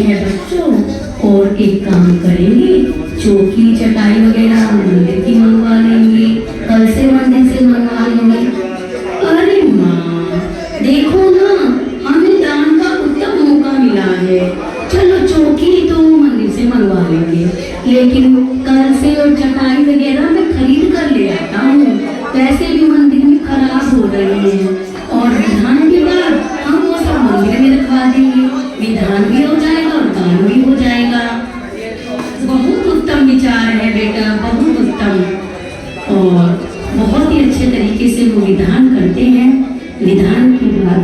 है बच्चों, और एक काम करेंगे, चौकी चटाई वगैरह मंदिर की मंगवा लेंगे, कल से मंदिर से मंगवा लेंगे। अरे माँ देखो ना, हमें दान का उत्तम मौका मिला है। चलो चौकी तो मंदिर से मंगवा लेंगे, लेकिन कल से और चटाई वगैरह मैं खरीद कर ले आता हूँ। वैसे भी मंदिर में खराब हो रही है, और विधान के बाद हम वो सब मंदिर में रखवा देंगे। विधान भी हो जाएगा और दान भी हो जाएगा। बहुत उत्तम विचार है बेटा, बहुत उत्तम। और बहुत ही अच्छे तरीके से वो विधान करते हैं। विधान के बाद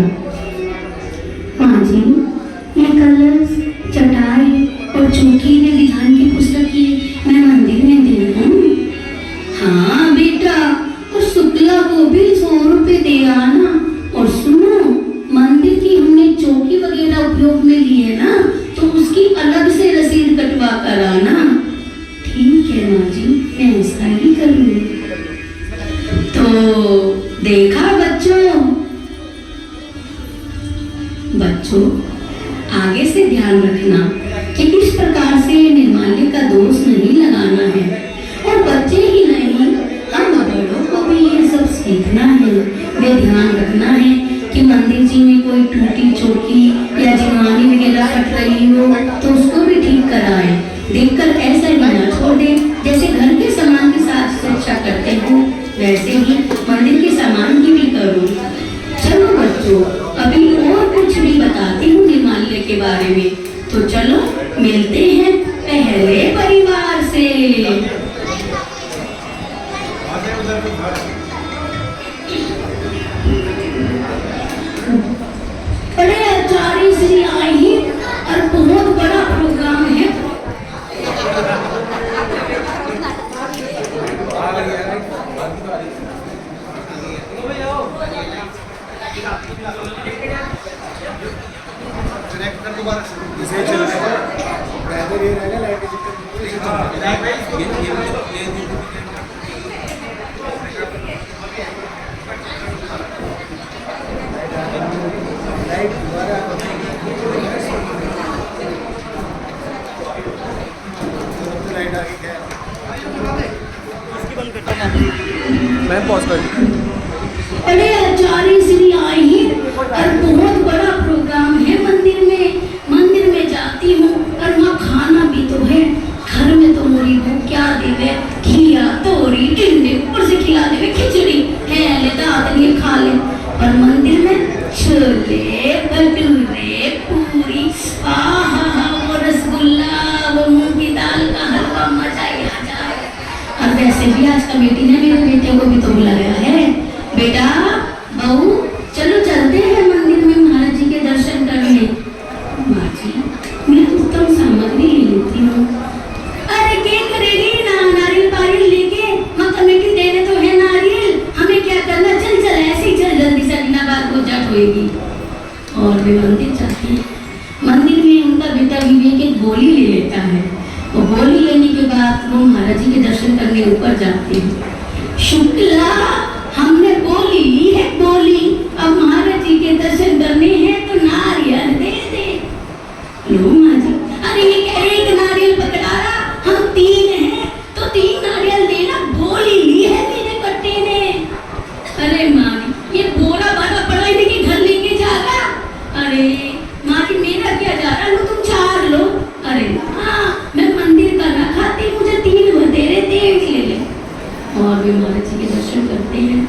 माँ जी, ये कलश चटाई और चौकी ने विधान की पुस्तक की मैं मंदिर में दे दूँ? हाँ बेटा, और शुक्ला को भी 100 रुपए दे आना। और सुनो, मंदिर की हमने चौकी वगैरह उपयोग में ली है ना, तो उसकी अलग से रसीद कटवा कर आना। ठीक है माँ जी, मैं ऐसा ही करूँगी। तो देखा बच्चों, आगे से ध्यान रखना कि किस प्रकार से निर्माल्य का दोष नहीं लगाना है। और बच्चे ही नहीं, हम बड़ों को भी ये सब सीखना है। वे ध्यान रखना है कि मंदिर जी में कोई टूटी चौकी या जिनवानी वगैरह फट रही हो तो उसको भी ठीक कराएं। देखकर ऐसा ही ना छोड़ दे, जैसे घर के सामान की साथ सुरक्षा करते हो वैसे ही मंदिर के सामान की भी करो। चलो बच्चों, अभी और कुछ भी बताती हूँ निर्माल्य के बारे में। तो चलो मिलते हैं पहले परिवार से। बड़े आचार्य श्री आए हैं और बहुत बड़ा प्रोग्राम है। मैं पॉज कर दूं। बड़े आचार्य श्री आए हैं और बहुत बड़ा प्रोग्राम है मंदिर में जाती हूँ और वहाँ खाना भी तो है। घर में तो मुझे भूख क्या देवे, खिया तोरी टिंडे ऊपर से खिला देवे खिचड़ी है ले दाद लिए खा ले। और मंदिर में छोले भटूरे पूरी, आहा वो रसगुल्ला, वो मूंग की दाल का हलवा, मजा ही आ जाए। और वैसे भी आज कमेटी ने मेरे बेटे को भी तो बुलाया है। बेटा बहू चलो चलते हैं मंदिर में महाराज जी के दर्शन करने। माँ जी मैं उत्तम सामग्री ले लेती हूँ। अरे क्या करेगी ना, नारियल पारियल लेके माँ कमेटी देने तो है नारियल, हमें क्या करना, चल ऐसे ही चल, जल्दी से बिना बात को जट होएगी। और वे मंदिर जाते हैं। मंदिर में उनका बेटा विवेक एक गोली ले लेता है। वो गोली लेने के बाद वो महाराज जी के दर्शन करने ऊपर जाते हैं। शुक्ला हमने गोली ली है, गोली, अब महाराज जी के दर्शन करने हैं तो नारियल दे दे। लो माँ जी, अरे एक नारियल पकड़ा रहा, हम 3 हैं तो 3 नारियल देना, गोली ली है मेरे कट्टे ने। अरे माँ जी, ये बोरा बारा पड़ा है कि घर लेके जा रहा। अरे माँ जी मेरा क्या जा रहा, लो तुम 4 लो। अरे हाँ मैं मंदिर का रखा थी, मुझे 3 वतेरे दे ले। और वे महाराज जी के दर्शन करते हैं।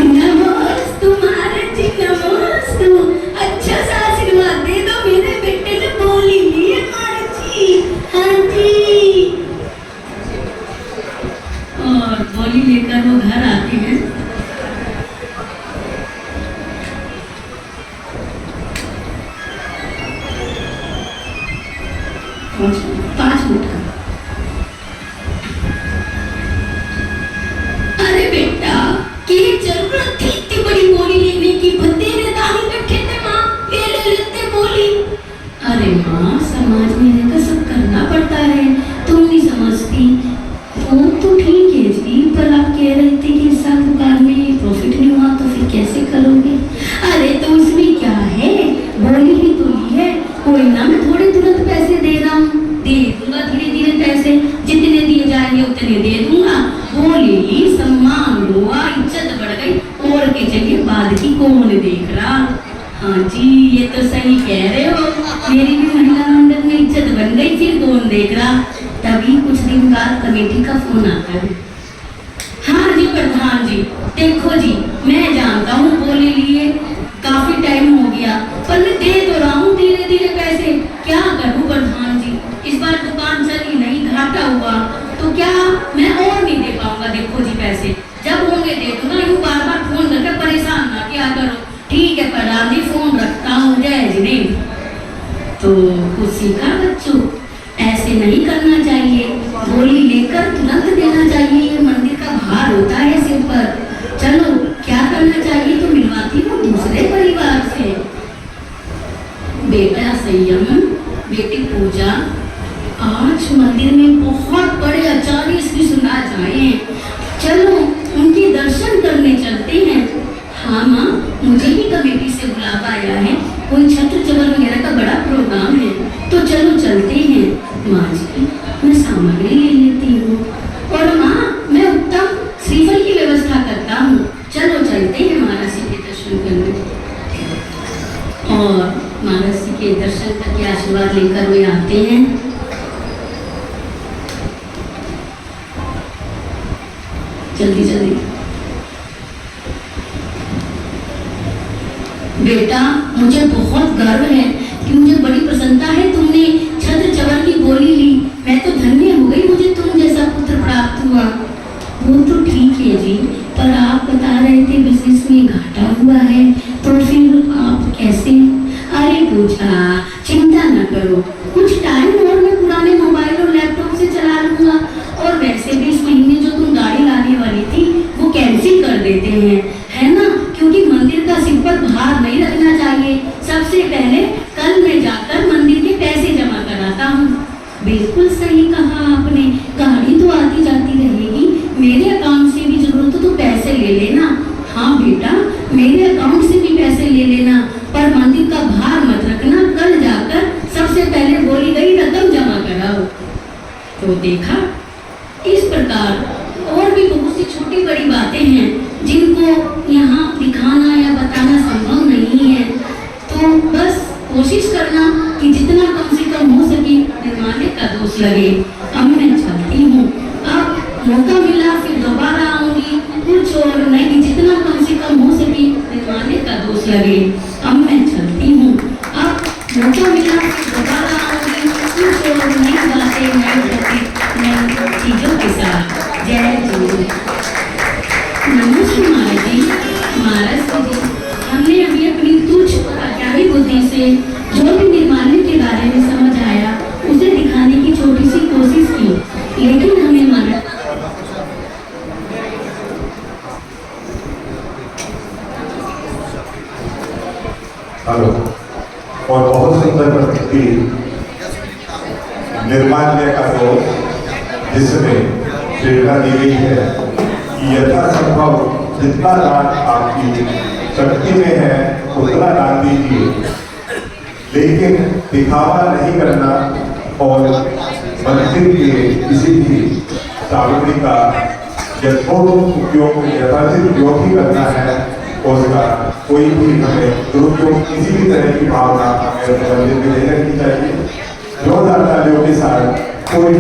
नमस्ते महाराज जी, नमस्ते। अच्छा सा आशीर्वाद दे दो, मेरे बेटे ने गोली ली है महाराज जी। हाँ जी। और गोली लेकर वो घर आते हैं। 5 मिनट का। अरे बेटा की जरूरत थी इतनी बड़ी गोली लेने की, भतेरे दानी बैठे थे माँ, ये ले लेते गोली। अरे माँ समाज में रहकर सब करना पड़ता है। दे रहा हूँ, दे दूंगा धीरे धीरे पैसे, जितने दिए जाएंगे उतने दे दूंगा। वो ले ली, सम्मान हुआ, इज्जत बढ़ गई, और के चलिए बाद की कौन देख रहा। हाँ जी, ये तो सही कह रहे हो, मेरी भी महिला मंडल में इज्जत बन गई, फिर कौन देख रहा। तभी कुछ दिन बाद कमेटी का फोन आता है। हाँ जी प्रधान जी, देखो जी, मैं जानता हूँ बोले लिए काफी टाइम हो गया, पर मैं दे तो रहा हूँ धीरे धीरे पैसे, क्या करूँ प्रधान जी, इस बार दुकान चली नहीं, घाटा हुआ, तो क्या मैं और नहीं दे पाऊंगा। देखो जी पैसे जब होंगे दे दूंगा, यूँ बार बार फोन करके परेशान ना किया करो। ठीक है प्रधान जी, फोन रखता हूँ, जय जी। नहीं तो कुछ सीखा बच्चों, ऐसे नहीं करना चाहिए, बोली लेकर तुरंत देना चाहिए, ये मंदिर का भार होता है सिर पर। चलो क्या करना चाहिए, तो मिलवाती हूँ दूसरे परिवार से। बेटा संयम, बेटी पूजा, आज मंदिर में बहुत बड़े आचार्य श्री सुंदराज आए हैं, चलो उनके दर्शन करने चलते हैं। हाँ माँ, मुझे भी कमेटी से बुलावा आया है, कोई छत्र चवर वगैरह का बड़ा प्रोग्राम है, तो चलो चलते हैं। माँ जी, मैं सामग्री ले लेती हूँ, और माँ मैं उत्तम श्रीफल की व्यवस्था करता हूँ, चलो चलते हैं महाराज जी के दर्शन करने। और महाराज जी के दर्शन करके आशीर्वाद लेकर वे आते हैं। जल्दी जल्दी। बेटा, मुझे बहुत गर्व है कि मुझे बड़ी प्रसन्नता है, तुमने छत्र चवर की गोली ली, मैं तो धन्य हो गई, मुझे तुम जैसा पुत्र प्राप्त हुआ। वो तो ठीक है जी, पर आप बता रहे थे बिजनेस में घाटा हुआ है, तो फिर आप कैसे। अरे पूछा, चिंता न करो, कुछ टाइम और मैं पुराने मोबाइल और लैपटॉप से चला लूंगा, और वैसे भी इस महीने जो तुम गाड़ी लाने वाली थी वो कैंसिल कर देते हैं, है ना, क्योंकि मंदिर का सिर पर भार नहीं रखना चाहिए। सबसे पहले कल मैं जाकर मंदिर के पैसे जमा कराता हूँ। बिल्कुल सही कहा आपने, गाड़ी तो आती जाती रहेगी, मेरे अकाउंट से भी जरूरत हो तो पैसे ले लेना। हाँ बेटा, मेरे अकाउंट से भी पैसे ले लेना, पर मंदिर का भार मत रखना, कल जाकर सबसे पहले बोली गई रकम जमा कराओ। तो देखा, इस प्रकार और भी बहुत सी छोटी बड़ी बातें हैं जिनको यहाँ दिखाना या बताना संभव नहीं है, तो बस कोशिश करना कि जितना कम से कम हो सके निर्माल्य का दोष लगे। अब मैं चलती हूँ, अब मौका मिला फिर दोबारा आऊंगी, कुछ और नहीं, जितना कम से कम हो सके निर्माल्य का दोष लगे। अब मैं चलती हूँ, अब मौका मिला फिर दोबारा आऊंगी, कुछ और नई बातें नई चीजों के साथ। जय गुरु। नमस्ते महाराज जी। महाराज जी, हमने अभी अपनी तुच्छ अज्ञानी बुद्धि से जो भी निर्माल्य के बारे में समझ आया उसे दिखाने की छोटी सी कोशिश की, लेकिन हमें महाराज हेलो, और बहुत सुंदर प्रस्तुति निर्माल्य का दोष, जिसमें प्रेरणा दी गई है कि यथासंभव जितना दान आपकी शक्ति में है उतना दान दीजिए, लेकिन दिखावा नहीं करना, और मंदिर के किसी भी सामग्री का यथोचित उपयोग ही करना है, उसका कोई भी हमें दुरुपयोग किसी भी तरह की भावना हमें मंदिर में नहीं रखनी चाहिए। जो दाताओं के साथ कोई